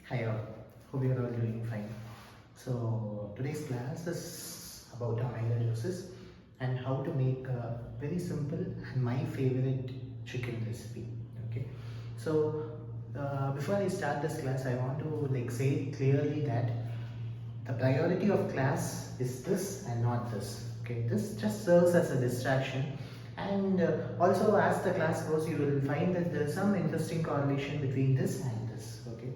Hi all, hope you are all doing fine. So today's class is about amyloidosis and how to make a very simple and my favorite chicken recipe. Okay, so before I start this class, I want to say clearly that the priority of class is this and not this. Okay, this just serves as a distraction, and also as the class goes, you will find that there is some interesting correlation between this and this. Okay,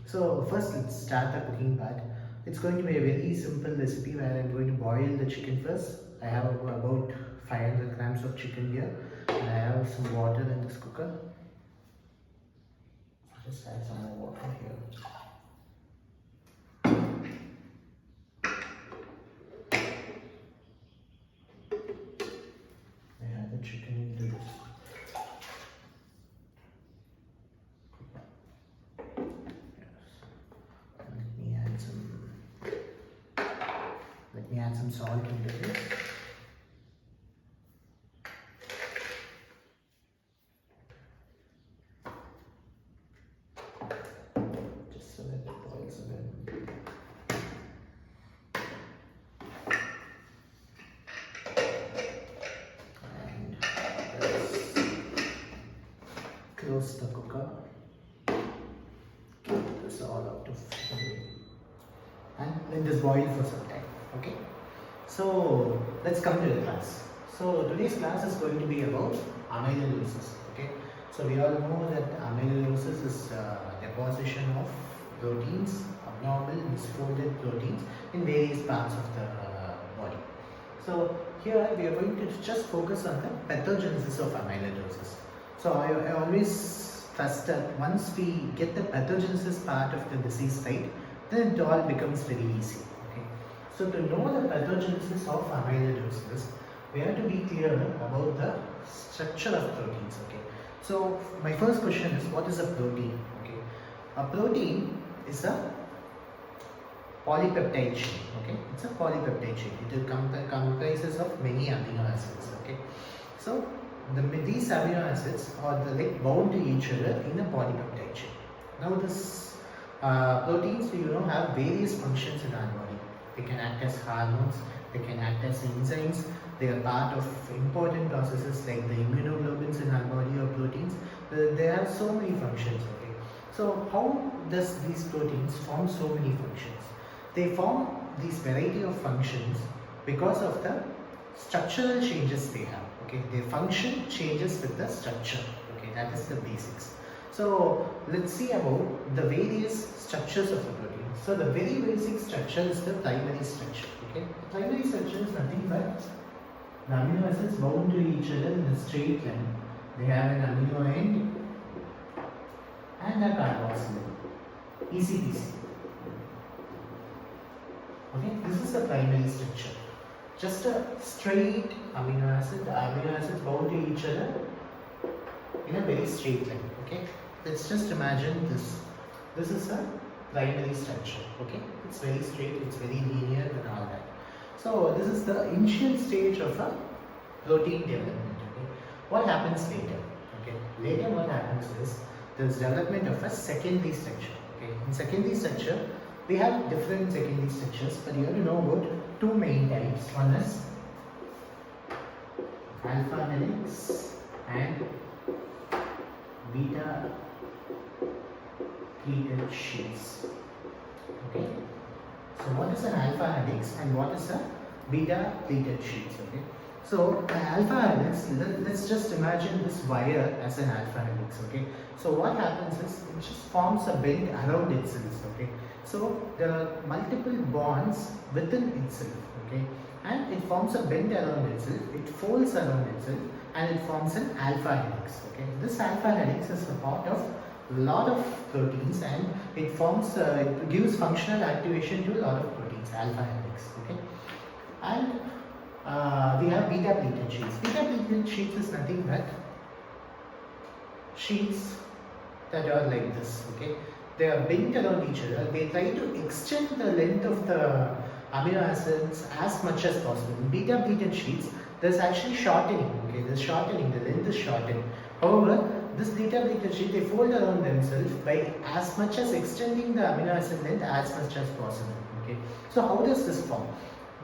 so first let's start the cooking part. It's going to be a very simple recipe where I'm going to boil the chicken first. I have about 500 grams of chicken here, and I have some water in this cooker. Just add some more water here. Chicken into this. Yes. Let me add some salt into this. Just so that it boils a bit. Close the cooker, get this all out of here, and let this boil for some time. Okay, so let's come to the class. So today's class is going to be about amyloidosis. Okay, so we all know that amyloidosis is deposition of proteins, abnormal misfolded proteins in various parts of the body. So here we are going to just focus on the pathogenesis of amyloidosis. So I always trust that once we get the pathogenesis part of the disease right, then it all becomes very easy. Okay. So to know the pathogenesis of amyloidosis, we have to be clear about the structure of proteins. Okay. So my first question is, what is a protein? Okay. A protein is a polypeptide chain. Okay. It's a polypeptide chain. It comprises of many amino acids. Okay. So these amino acids are bound to each other in a polypeptide chain. Now this proteins have various functions in our body. They can act as hormones, they can act as enzymes, they are part of important processes like the immunoglobulins in our body or proteins. They have so many functions. Okay. So how does these proteins form so many functions? They form these variety of functions because of the structural changes they have. Okay, their function changes with the structure. Okay, that is the basics. So let's see about the various structures of the protein. So the very basic structure is the primary structure. Okay, the primary structure is nothing but the amino acids bound to each other in a straight line. They have an amino end and a carboxyl. Easy peasy. Okay, this is the primary structure. Just a straight amino acid. The amino acids bound to each other in a very straight line. Okay, let's just imagine this. This is a primary structure. Okay, it's very straight, it's very linear, and all that. So this is the initial stage of a protein development. Okay, what happens later? Okay, later what happens is there's development of a secondary structure. Okay, in secondary structure we have different secondary structures, but you have to know about two main types. One is alpha helix and beta pleated sheets. Okay. So what is an alpha helix and what is a beta pleated sheets? Okay. So an alpha helix, let's just imagine this wire as an alpha helix. Okay. So what happens is it just forms a bend around itself. Okay. So there are multiple bonds within itself. Okay. And it forms a bend around itself, it folds around itself, and it forms an alpha helix. Okay. This alpha helix is a part of a lot of proteins, and it forms, it gives functional activation to a lot of proteins, alpha helix. Okay. And we have beta pleated sheets. Beta pleated sheets is nothing but sheets that are like this. Okay. They are bent around each other. They try to extend the length of the amino acids as much as possible. In beta pleated sheets, there's actually shortening. Okay, there's shortening. The length is shortened. However, this beta pleated sheet, they fold around themselves by as much as extending the amino acid length as much as possible. Okay. So how does this form?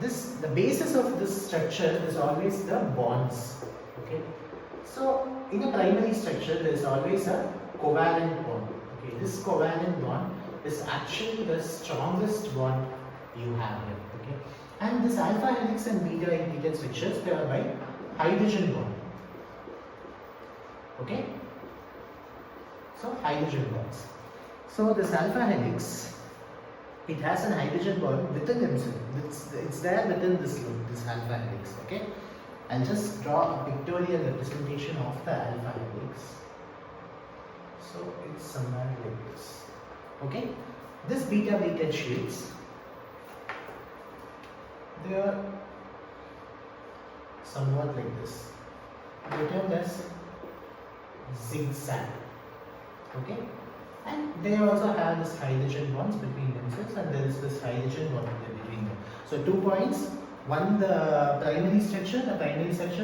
The basis of this structure is always the bonds. Okay. So in a primary structure, there is always a covalent bond. Okay. This covalent bond is actually the strongest bond you have here. Okay. And this alpha helix and beta pleated structures, they are by hydrogen bond. Okay. So hydrogen bonds. So this alpha helix, it has an hydrogen bond within themselves. It's there within this loop, this alpha helix. Okay. I'll just draw a pictorial representation of the alpha helix. So it's somewhere like this. Okay. This beta pleated sheets, they are somewhat like this. They are termed as zigzag. Okay. And they also have this hydrogen bonds between themselves, and there is this hydrogen bond between them. So 2 points. One, the primary structure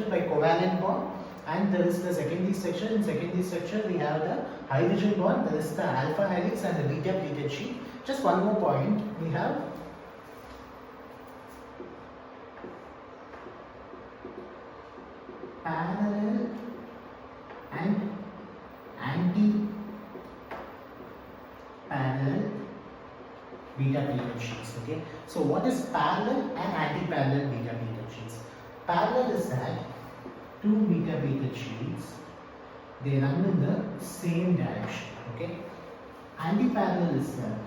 by covalent bond, and there is the secondary structure. In secondary structure, we have the hydrogen bond, there is the alpha helix and the beta pleated sheet. Just one more point, we have parallel and anti-parallel beta pleated sheets. Okay. So what is parallel and anti-parallel beta pleated sheets? Parallel is that two beta pleated sheets, they run in the same direction. Okay. Anti-parallel is that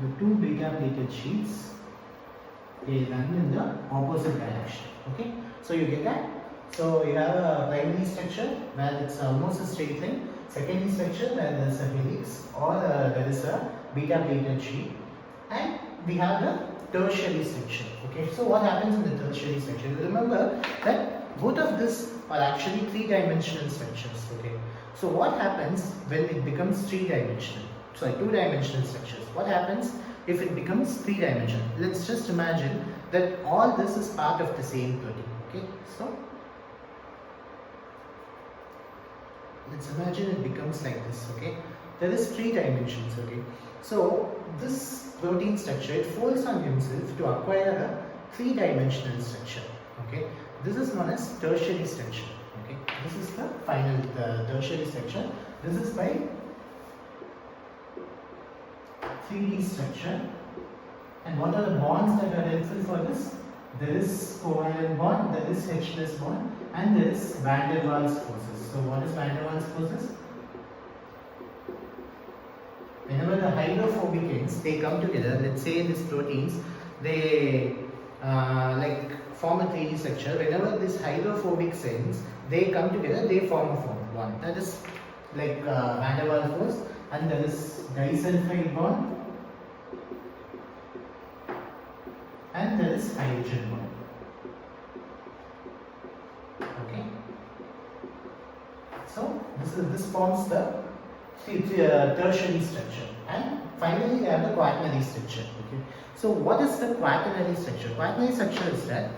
the two beta plated sheets, they run in the opposite direction. Okay. So you get that? So you have a primary structure where it's almost a straight line, secondary structure where there is a helix or there is a beta plated sheet, and we have the tertiary structure. Okay. So what happens in the tertiary structure? Remember that both of these are actually three-dimensional structures. Okay. So what happens when it becomes three-dimensional? Sorry, two-dimensional structures. What happens if it becomes three-dimensional? Let's just imagine that all this is part of the same protein. Okay. So let's imagine it becomes like this. Okay. There is three dimensions. Okay. So this protein structure, it folds on himself to acquire a three-dimensional structure. Okay. This is known as tertiary structure. Okay. This is the final, the tertiary structure. This is by 3D structure. And what are the bonds that are helpful for this? There is covalent bond, there is H+ bond, and there is van der Waals forces. So what is van der Waals forces? Whenever the hydrophobic ends, they come together. Let's say these proteins, they like form a 3D structure. Whenever this hydrophobic ends, they come together, they form a bond. That is like van der Waals force, and there is disulfide bond, and there is hydrogen bond. Okay. So this forms the tertiary structure, and finally we have the quaternary structure. Okay. So what is the quaternary structure? Quaternary structure is that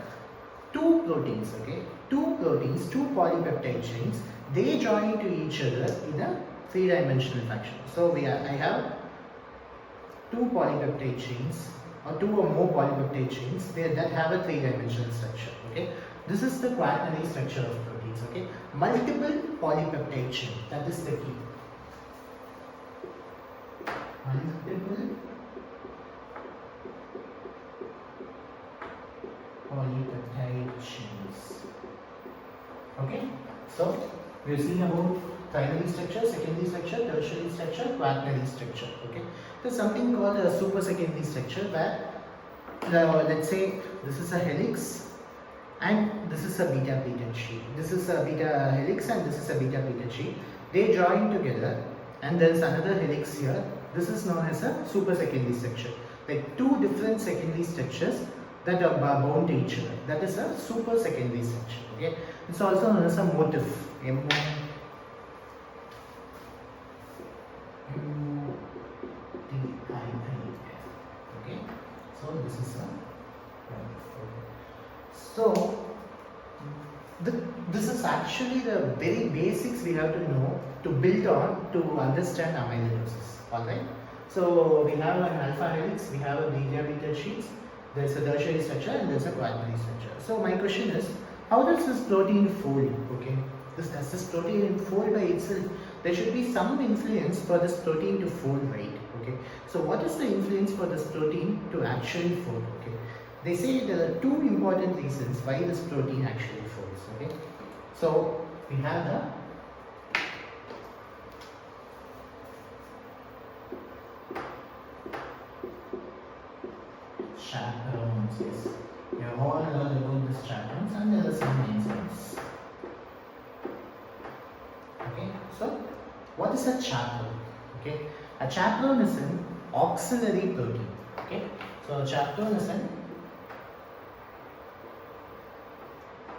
two proteins, okay, two polypeptide chains, they join to each other in a three-dimensional fashion. So I have two polypeptide chains, or two or more polypeptide chains that have a three-dimensional structure. Okay, this is the quaternary structure of proteins. Okay, multiple polypeptide chain, that is the key. Multiple polypeptide chains. Okay, so we are seeing about primary structure, secondary structure, tertiary structure, quaternary structure. Okay, there's something called a super secondary structure where let's say this is a helix and this is a beta pleated sheet. This is a beta helix and this is a beta pleated sheet. They join together, and there is another helix here. This is known as a super secondary structure. Like two different secondary structures that are bound to each other. That is a super secondary structure. Okay, it's also known as a motif. Okay, so this is a this is actually the very basics we have to know to build on to understand amyloidosis. Alright. So we have an alpha helix, we have a beta sheets, there's a tertiary structure and there's a quaternary structure. So my question is, how does this protein fold? Okay. Does this protein fold by itself? There should be some influence for this protein to fold, right? Okay. So what is the influence for this protein to actually fold? Okay. They say there are two important reasons why this protein actually folds. Okay. So we have the chaperones. Yes. We have all learned about this chaperones and there are some enzymes. Okay. So what is a chaperone? Okay. A chaperone is an auxiliary protein. Okay. So a chaperone is an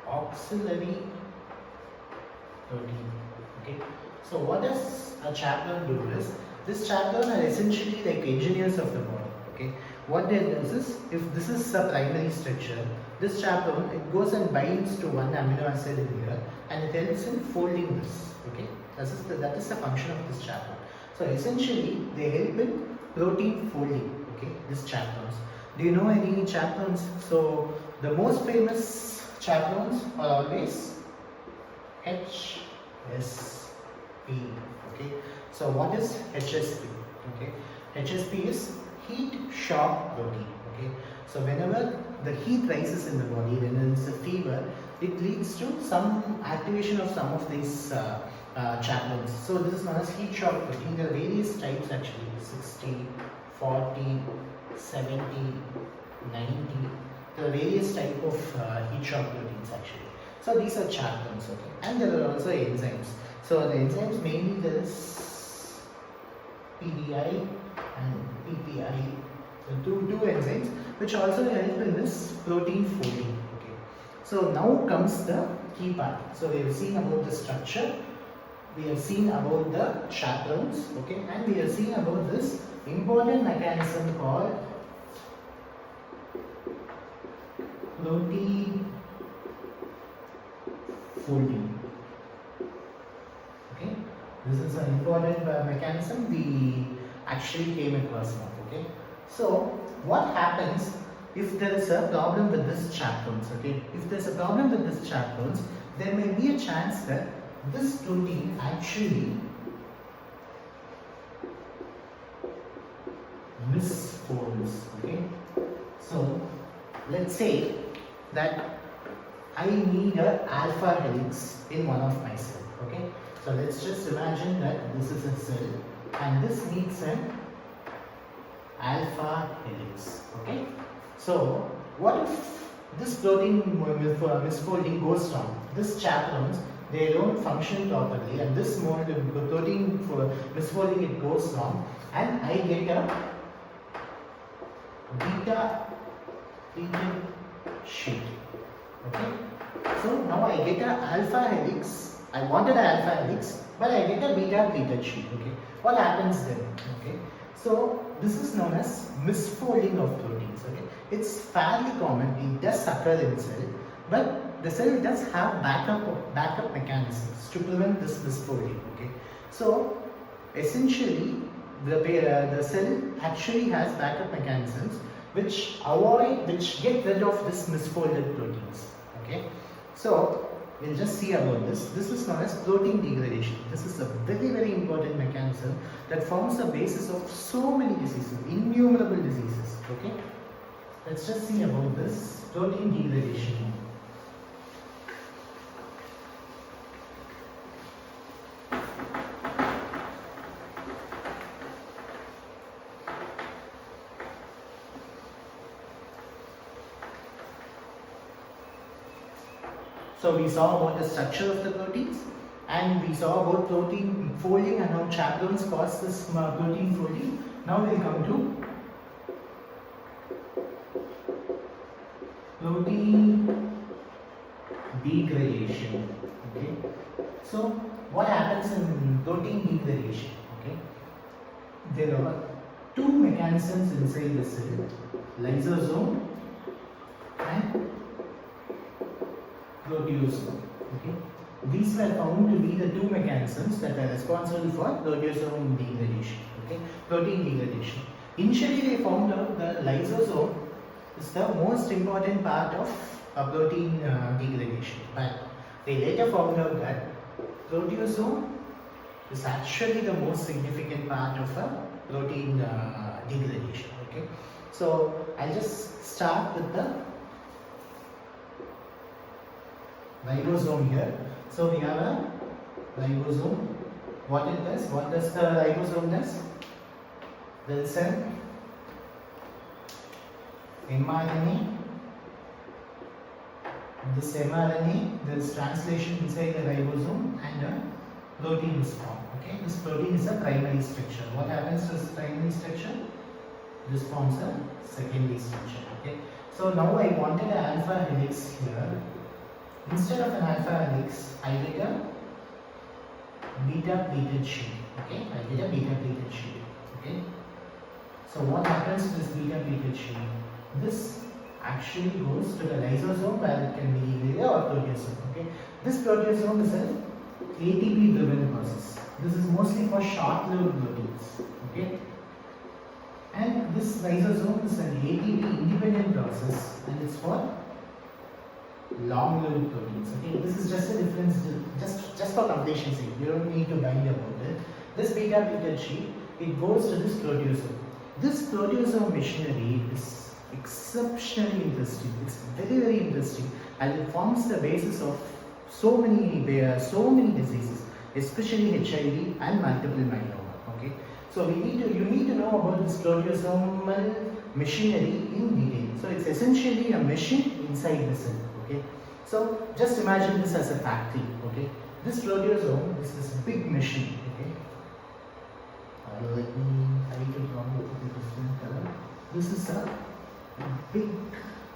auxiliary protein. Okay. So what does a chaperone do is, this chaperone are essentially like engineers of the body. Okay. What they do is, if this is a primary structure, this chaperone, it goes and binds to one amino acid in here and it helps in folding this. Okay. That is the function of this chaperone. So essentially they help in protein folding. Okay. These chaperones. Do you know any chaperones? So the most famous chaperones are always Hsp. Okay. So what is Hsp? Okay. Hsp is heat shock protein. Okay. So whenever the heat rises in the body, when there is a fever, it leads to some activation of some of these chaperones. So this is known as heat shock protein. There are various types actually: 60, 40, 70, 90. There are various types of heat shock proteins actually. So these are chaperones. Okay. And there are also enzymes. So the enzymes mainly there is PDI and PPI, so two enzymes which also help in this protein folding. Okay. So now comes the key part. So we have seen about the structure, we have seen about the chaperones, okay, and we have seen about this important mechanism called protein folding. Okay, this is an important mechanism we actually came across now. Okay, so what happens if there is a problem with this chaperones? Okay, if there is a problem with this chaperones, there may be a chance that this protein actually misfolds. Okay, so let's say that I need an alpha helix in one of my cells. Okay, so let's just imagine that this is a cell and this needs an alpha helix. Okay, so what if this protein misfolding goes wrong? This chaperones, they don't function properly, and this protein for misfolding, it goes wrong, and I get a beta pleated sheet. Okay, so now I get an alpha helix. I wanted an alpha helix, but I get a beta pleated sheet. Okay, what happens then? Okay, so this is known as misfolding of proteins. Okay, it's fairly common. It does occur in cell, but the cell does have backup mechanisms to prevent this misfolding. Okay, so essentially the cell actually has backup mechanisms which get rid of this misfolded proteins. Okay, so we'll just see about this. This is known as protein degradation. This is a very, very important mechanism that forms the basis of so many diseases, innumerable diseases. Okay, let's just see about this protein degradation. So we saw about the structure of the proteins, and we saw about protein folding and how chaperones cause this protein folding. Now we will come to protein degradation. Okay, so what happens in protein degradation? Okay, there are two mechanisms inside the cell: lysosome and proteasome. Okay, These were found to be the two mechanisms that are responsible for proteasome degradation, okay, protein degradation. Initially, they found out the lysosome is the most important part of protein degradation, but they later found out that proteasome is actually the most significant part of protein degradation. Okay, so I'll just start with the ribosome here. So we have a ribosome. What it does? What does the ribosome does? There is an mRNA. This mRNA, there is translation inside the ribosome and a protein is formed. Okay, this protein is a primary structure. What happens to this primary structure? This forms a secondary structure. Okay, so now I wanted an alpha helix here. Instead of an alpha helix, I get a beta pleated sheet. Okay, I get a beta pleated sheet. Okay, so what happens to this beta pleated sheet? This actually goes to the lysosome where it can be degraded or proteasome. Okay, this proteasome is an ATP driven process. This is mostly for short-lived proteins. Okay, and this lysosome is an ATP independent process and it's for long-lived proteins. Okay, this is just a difference, just for completion sake. You don't need to bind about it. This beta pleated sheet, it goes to this proteasome. This proteosomal machinery is exceptionally interesting. It's very, very interesting, and it forms the basis of so many diseases, especially HIV and multiple myeloma. Okay, so you need to know about this proteosomal machinery in detail. So it's essentially a machine inside the cell. Okay, so just imagine this as a factory. Okay, this proteasome is this big machine. Okay, I need to draw it with a different color. This is a big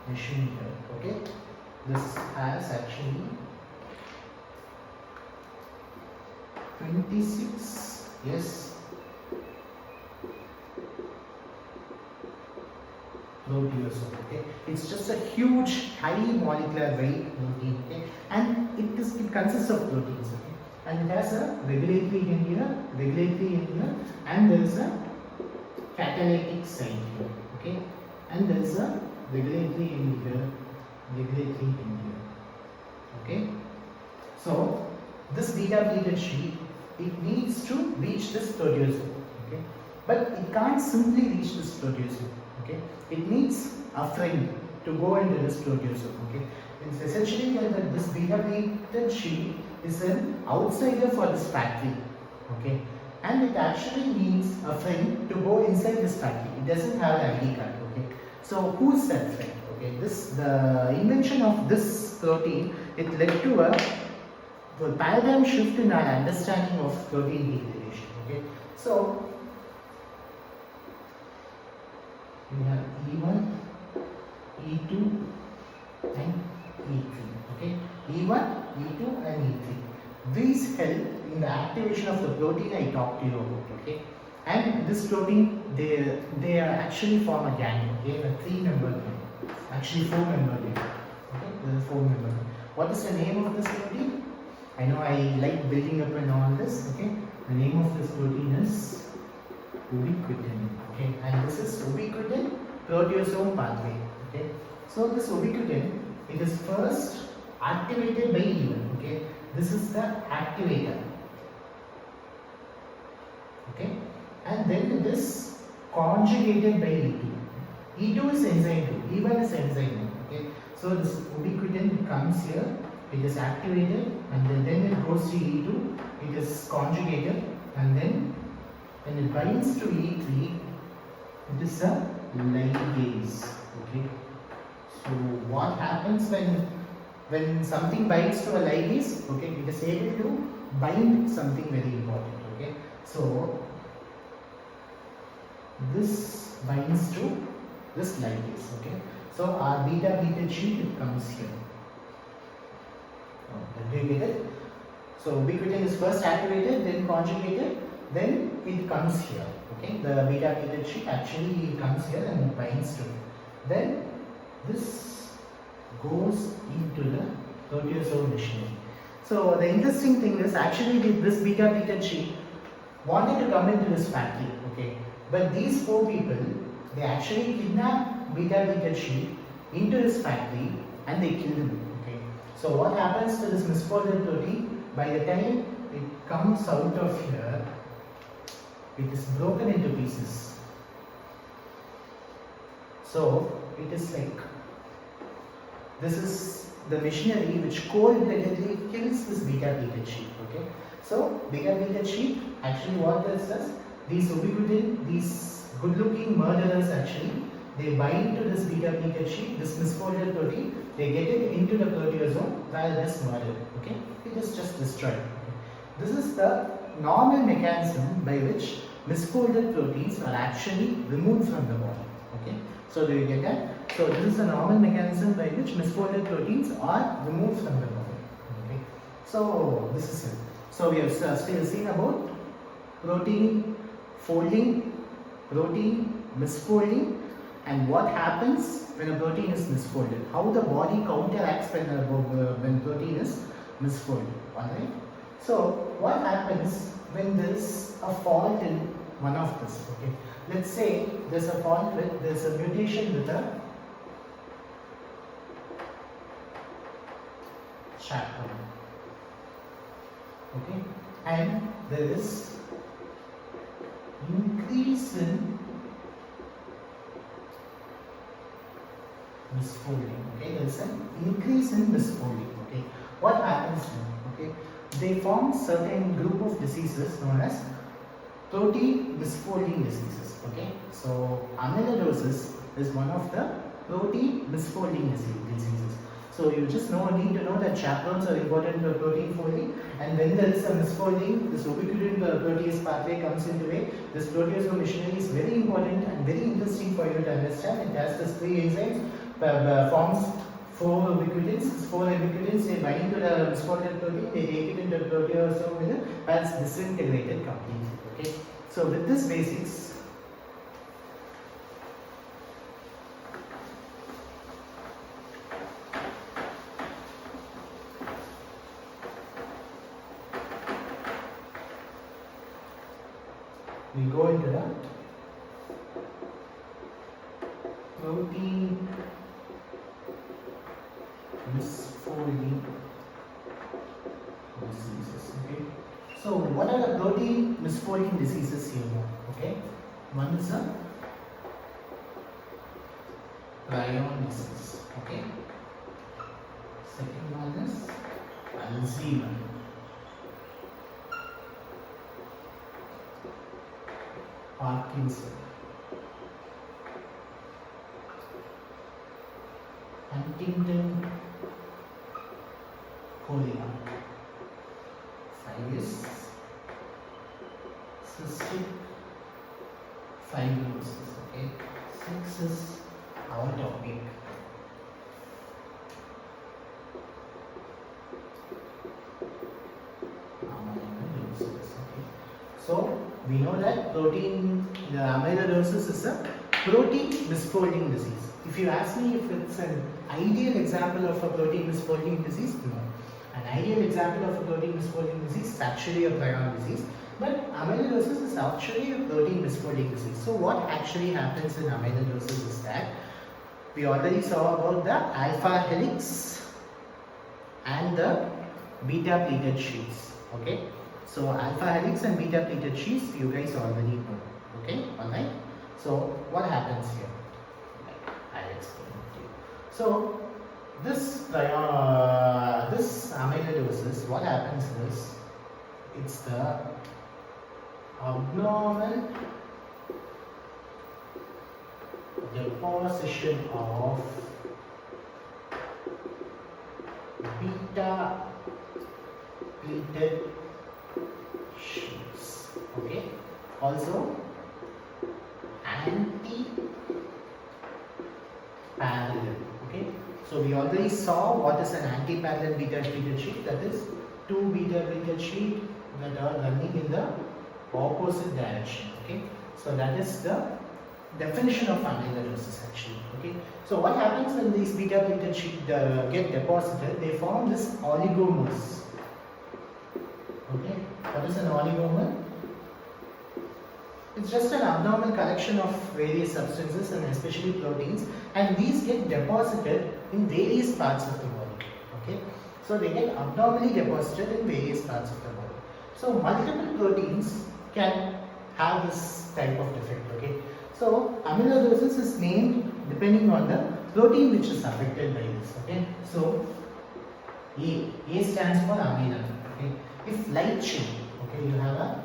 machine here. Okay, this has actually 26, yes, proteasome. Okay, it's just a huge, high molecular weight protein. Okay, and it consists of proteins. Okay, and it has a regulatory in here, and there is a catalytic site here. Okay, and there is a regulatory in here. Okay, so this beta pleated sheet, it needs to reach this proteasome. Okay, but it can't simply reach this proteasome. Okay, it needs a friend to go into this proteasome. Okay, it's essentially that this beta pleated sheet is an outsider for this factory. Okay, and it actually needs a friend to go inside this factory. It doesn't have an ID card. Okay, so who's that friend? Okay, the invention of this protein, it led to a paradigm shift in our understanding of protein degradation. Okay, so we have E1, E2 and E3. Okay, E1, E2 and E3. These help in the activation of the protein I talked to you about. Okay, and this protein, they are actually form a gang. Okay, a 3-member gang. Actually 4-member gang. Okay, there is a 4-member gang. What is the name of this protein? I know I like building up and all this. Okay, the name of this protein is ubiquitin. Okay, and this is ubiquitin proteasome pathway. Okay, so this ubiquitin, it is first activated by E1. Okay, this is the activator. Okay, and then it is conjugated by E2. E2 is enzyme 2, E1 is enzyme 1. Okay, so this ubiquitin comes here, it is activated, and then it goes to E2, it is conjugated, and then when it binds to E3, it is a ligase. Okay, so what happens when something binds to a ligase? Okay, it is able to bind something very important. Okay, so this binds to this ligase. Okay, so our beta pleated sheet, it comes here. Do you get it? So ubiquitin is first activated, then conjugated, then it comes here. Okay, the beta pleated sheet actually comes here and it binds to it. Then this goes into the proteasomal machinery. So the interesting thing is actually this beta pleated sheep wanted to come into this factory, okay, but these four people, they actually kidnapped beta pleated sheep into this factory and they killed him, okay. So what happens to this misfolded protein? By the time it comes out of here, it is broken into pieces. So it is like, this is the machinery which cold-bloodedly kills this beta pleated sheep, okay. So beta pleated sheep, actually what this does, these ubiquitin, these good-looking murderers actually, they bind to this beta pleated sheep, this misfolded protein, they get it into the proteasome while it is murdered, okay. It is just destroyed. Okay? This is the normal mechanism by which misfolded proteins are actually removed from the body, okay. So do you get that? So this is the normal mechanism by which misfolded proteins are removed from the body, okay. So this is it. So we have still seen about protein folding, protein misfolding, and what happens when a protein is misfolded. How the body counteracts when protein is misfolded. Alright. So what happens when there is a fault in one of this? Okay. Let's say there's a fault with there's a mutation with a chapter. Okay, and there is increase in misfolding. Okay, there is an increase in misfolding. Okay, what happens then? Okay, they form certain group of diseases known as protein misfolding diseases. Okay, so amyloidosis is one of the protein misfolding diseases. So you just need to know that chaperones are important for protein folding, and when there is a misfolding, this ubiquitin protease pathway comes into way. This proteosomal machinery is very important and very interesting for you to understand. It has these three enzymes, forms four ubiquitins. Four ubiquitins, they bind to the misfolded protein, they take it into the proteasome with it, and it's disintegrated completely. Okay. So with this basics, we go into the protein misfolding diseases. Okay. So what are the protein misfolding diseases here? Okay. One is a prion disease. Okay. Second one is Alzheimer. Parkinson, Huntington chorea. 5 is cystic fibrosis. Okay. 6 is our topic. Amyloidosis. Okay. So we know that amyloidosis is a protein misfolding disease. If you ask me if it's an ideal example of a protein misfolding disease, no. An ideal example of a protein misfolding disease is actually a prion disease, but amyloidosis is actually a protein misfolding disease. So what actually happens in amyloidosis is that we already saw about the alpha helix and the beta pleated sheets. Okay. So alpha helix and beta pleated sheets you guys already know. Okay, alright. So what happens here? I'll explain it to you. So this amyloidosis, what happens is it's the abnormal deposition of beta pleated sheets. Okay. Also anti-parallel. Okay. So we already saw what is an anti-parallel beta pleated sheet. That is two beta pleated sheets that are running in the opposite direction. Okay. So that is the definition of amyloidosis actually. Okay. So what happens when these beta pleated sheets get deposited? They form this oligomers. Okay, what is an oligomer? It's just an abnormal collection of various substances and especially proteins, and these get deposited in various parts of the body. Okay, so they get abnormally deposited in various parts of the body. So multiple proteins can have this type of defect. Okay, so amyloidosis is named depending on the protein which is affected by this. Okay, so A stands for amyloid. Okay, if light chain, okay, you have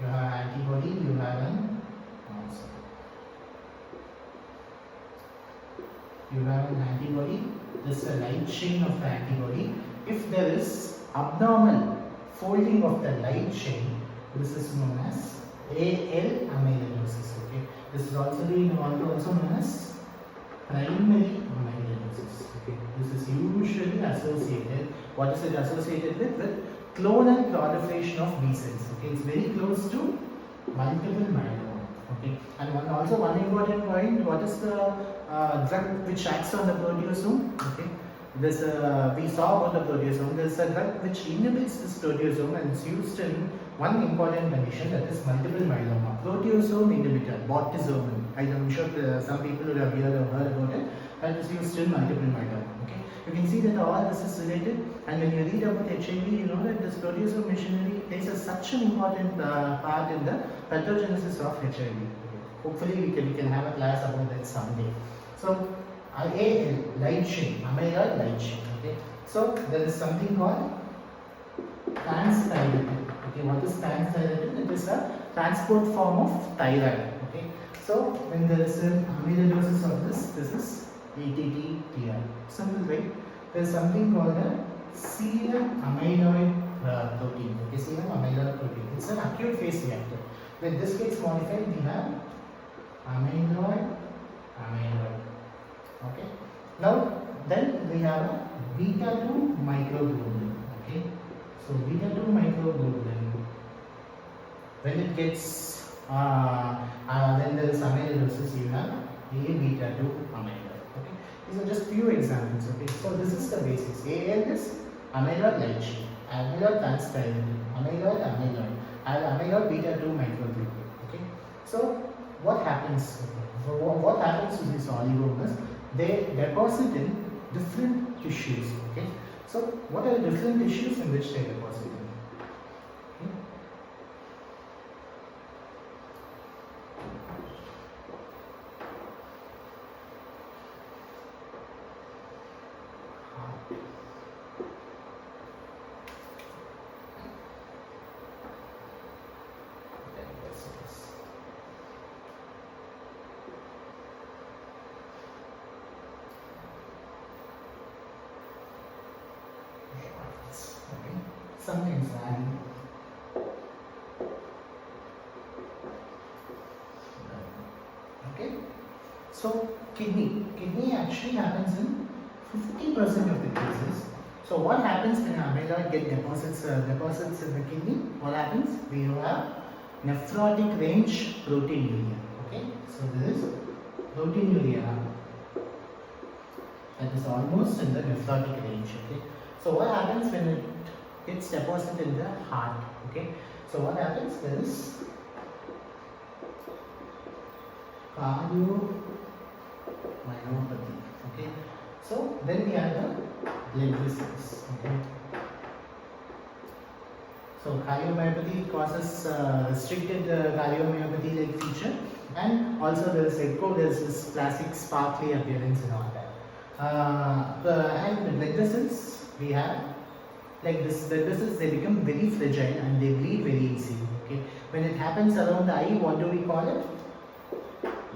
antibody, you have an antibody. This is a light chain of the antibody. If there is abnormal folding of the light chain, this is known as AL amyloidosis. Okay, this is also known as primary amyloidosis. Okay, this is usually associated. What is it associated with? With clonal proliferation of B cells. Okay, it's very close to multiple myeloma. Okay, and one important point: what is the drug which acts on the proteasome? Okay, this we saw about the proteasome. There is a drug which inhibits this proteasome and it's used in one important condition, that is multiple myeloma. Proteasome inhibitor, bortezomib. I'm sure some people would have heard about it. And it's used in multiple myeloma. Okay, you can see that all this is related. And when you read about HIV, you know that this proteosomal machinery plays such an important part in the pathogenesis of HIV. Okay. Hopefully, we can have a class about that someday. So, AL, light chain, amyloid light chain. Okay. So, there is something called transthyretin. Okay, what is transthyretin? It is a transport form of thyroid. Okay. So, when there is an amyloidosis of this is ATTR. Simple, right? There is something called a serum amyloid protein. Okay, serum amyloid protein. It's an acute phase reactor. When this gets modified, we have amyloid. Okay. Now, then we have a beta 2 microglobulin. Okay. So beta 2 microglobulin, when it gets when there is amyloidosis, you have A beta 2 amyloid. Okay. These are just few examples. Okay. So this is the basics. AL is amyloid light chain, amyloid transthyretin, amyloid beta 2 microglobulin. Okay. So what happens? What happens to these oligomers? They deposit in different tissues. Okay. So what are the different tissues in which they deposit in? Something's wrong. Okay. So kidney actually happens in 50% of the cases. So what happens when amyloid deposits in the kidney? What happens? We have nephrotic range proteinuria. Okay. So there is proteinuria that is almost in the nephrotic range. Okay. So what happens when it gets deposited in the heart? Okay. So what happens? There is cardiomyopathy. Okay. So then we have the blood vessels. Okay. So cardiomyopathy causes restricted cardiomyopathy like feature, and also there is echo. There is this classic sparkly appearance and all that. And the blood vessels we have, like this, blood vessels, they become very fragile and they bleed very easily. Okay. When it happens around the eye, what do we call it?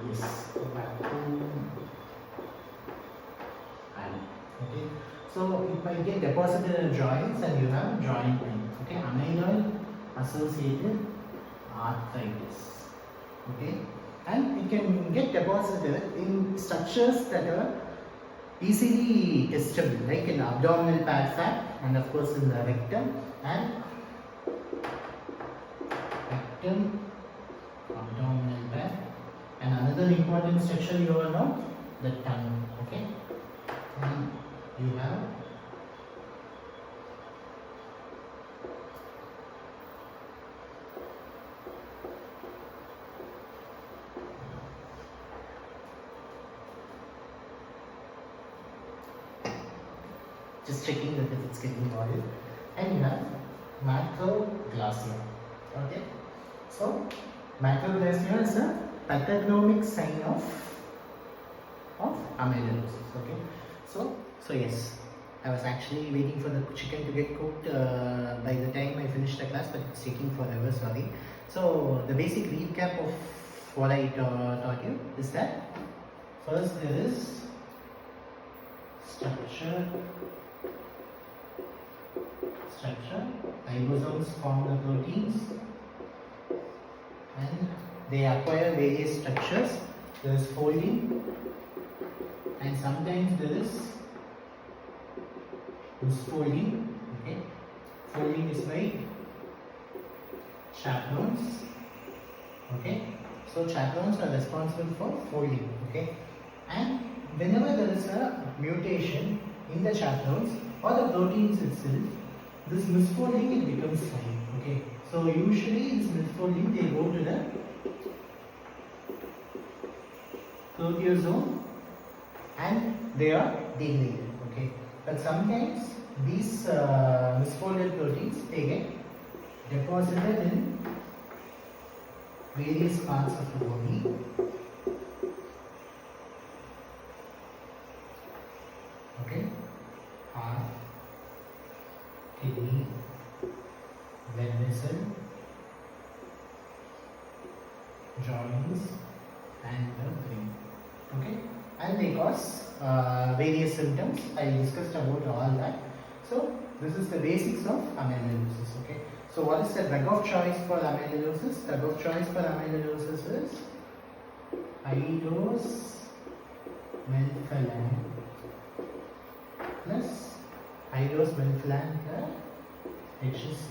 Yes, vacuum eye. Okay. So it might get deposited in joints and you have joint pain. Okay. Amyloid associated arthritis. Okay. And it can get deposited in structures that are easily testable, like in abdominal pad fat and of course in the rectum and abdominal pad, and another important structure you all know, the tongue. Okay, and you have just checking that if it's getting oil. And you have macroglacia. Okay, so macroglacia is a pathognomic sign of amyloidosis. Okay, so yes, I was actually waiting for the chicken to get cooked by the time I finished the class, but it's taking forever, sorry. So the basic recap of what I taught you is that first there is structure, ribosomes form the proteins and they acquire various structures. There is folding and sometimes there is misfolding. Okay, folding is by chaperones. Okay, so chaperones are responsible for folding. Okay, and whenever there is a mutation in the chaperones or the proteins itself, this misfolding it becomes fine. Okay, so usually this misfolding they go to the proteasome and they are degraded. Okay, but sometimes these misfolded proteins they get deposited in various parts of the body. Okay, heart, kidney, blood vessel, joints, and the brain. Okay, and they cause various symptoms. I discussed about all that. So this is the basics of amyloidosis. Okay, so what is the drug of choice for amyloidosis? Drug of choice for amyloidosis is high-dose melphalan plus high-dose melphalan plus Hsp.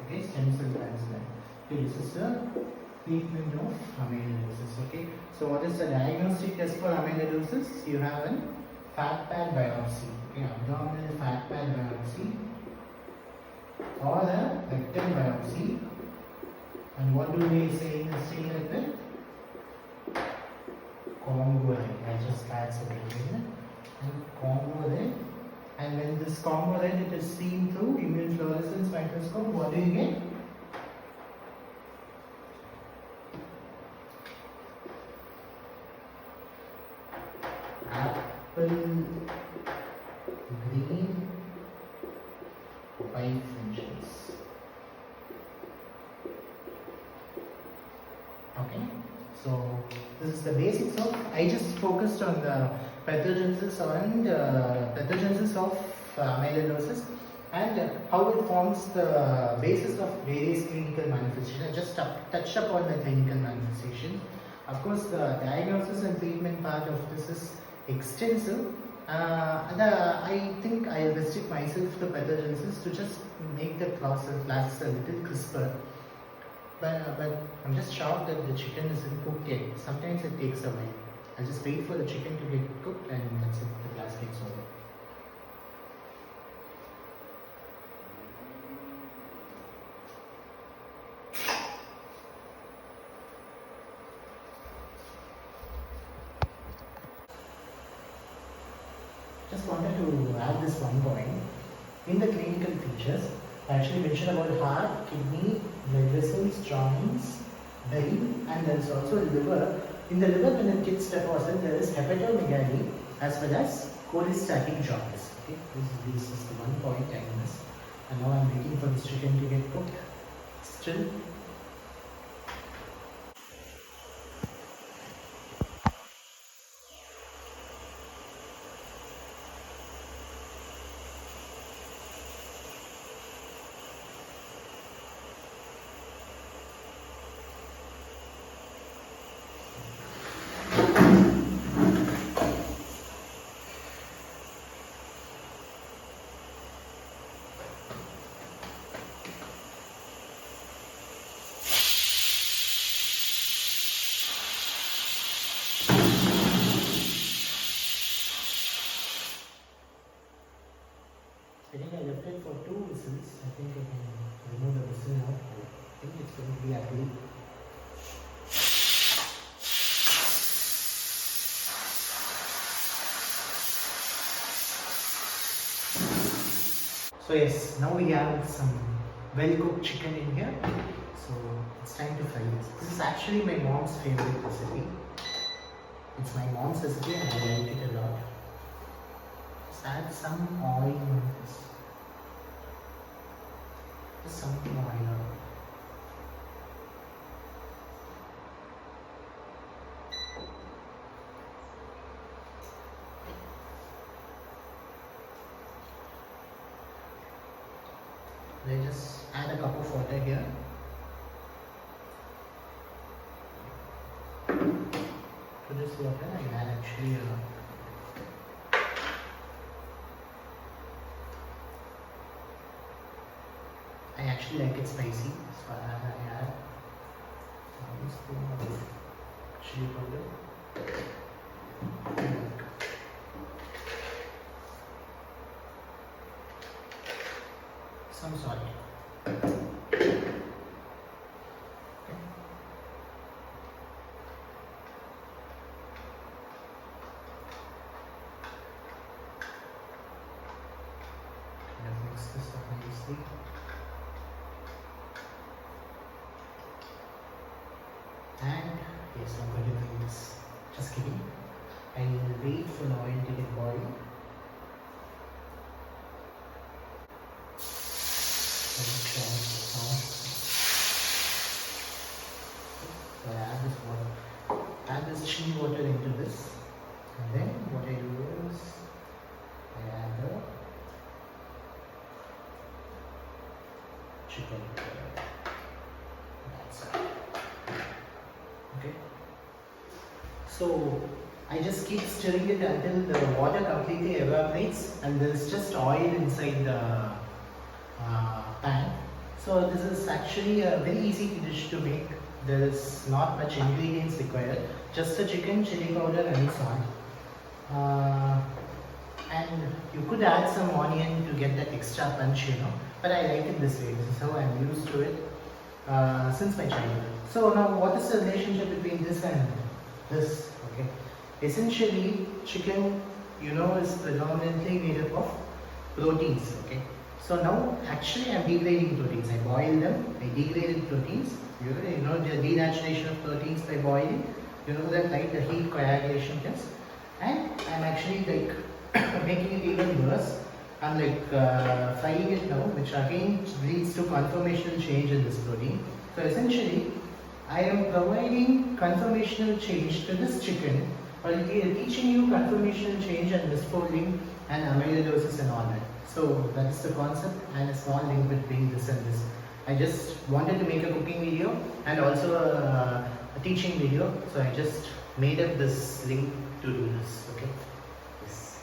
Okay, stem cell transplant. Okay, this is the treatment of amyloidosis. Okay, so what is the diagnostic test for amyloidosis? You have a fat pad biopsy. Okay, abdominal fat pad biopsy or a rectal biopsy. And what do they say in the statement with? Combo red. I just add something and combo red. And when this combo red it is seen through immunofluorescence microscope, what do you get? Apple green white fringes. Okay, so this is the basics of. I just focused on the pathogenesis of amyloidosis and how it forms the basis of various clinical manifestations. I just touched upon the clinical manifestations. Of course, the diagnosis and treatment part of this is extensive. I think I will restrict myself to pathogenesis to just make the process a little crisper. But I'm just shocked that the chicken isn't cooked yet. Sometimes it takes a while. I'll just wait for the chicken to get cooked and that's it. The class gets over. Just wanted to add this one point. In the clinical features, I actually mentioned about heart, kidney, blood vessels, joints, brain, and there is also liver. In the liver, when it gets deposited, there is hepatomegaly as well as cholestatic jaundice. Okay, this is the one point I missed. And now I'm waiting for this chicken to get cooked. Still. I think I left it for 2 whistles. I think I can remove the whistle now. I think it's going to be ugly. So yes, now we have some well cooked chicken in here. So it's time to fry this. This is actually my mom's favorite recipe. It's my mom's recipe and I like it a lot. Just add some oil on this. Just some oil on it. I just add a cup of water here. To this water I add actually I actually like it spicy, so I add 1 spoon of chili powder. Some salt. Mix this up nicely. And yes, I'm going to bring this. Just kidding. I will wait for the oil to get boiled. So I add this water, add this chili water into this, and then what I do is I add the chicken. That's it. Okay. So I just keep stirring it until the water completely evaporates and there is just oil inside the pan. So this is actually a very easy dish to make. There is not much ingredients required, just the chicken, chili powder and salt. And you could add some onion to get that extra punch, but I like it this way. This is how I'm used to it since my childhood. So now what is the relationship between this and this? Okay. Essentially chicken, is predominantly made up of proteins. Okay. So now actually I am degrading proteins. I boil them, I degraded proteins. The denaturation of proteins by boiling. You know that, right? The heat coagulation test. And I'm actually making it even worse. I'm frying it now, which again leads to conformational change in this protein. So essentially, I am providing conformational change to this chicken, or teaching you conformational change and misfolding and amyloidosis and all that. So that is the concept and a small link between this and this. I just wanted to make a cooking video and also a teaching video. So I just made up this link to do this. Okay. Yes.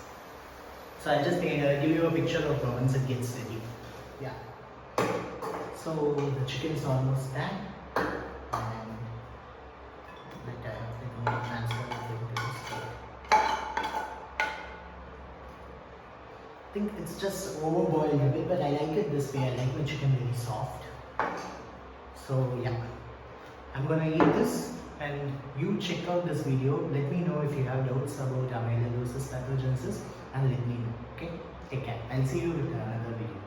So I'll just give you a picture of once it gets ready. Yeah. So the chicken is almost done. And let me transfer it into this. I think it's just overboiled a bit, but I like it this way. I like my chicken very soft. So yeah, I'm gonna eat this and you check out this video. Let me know if you have doubts about amyloidosis pathogenesis and let me know. Okay, take care. I'll see you with another video.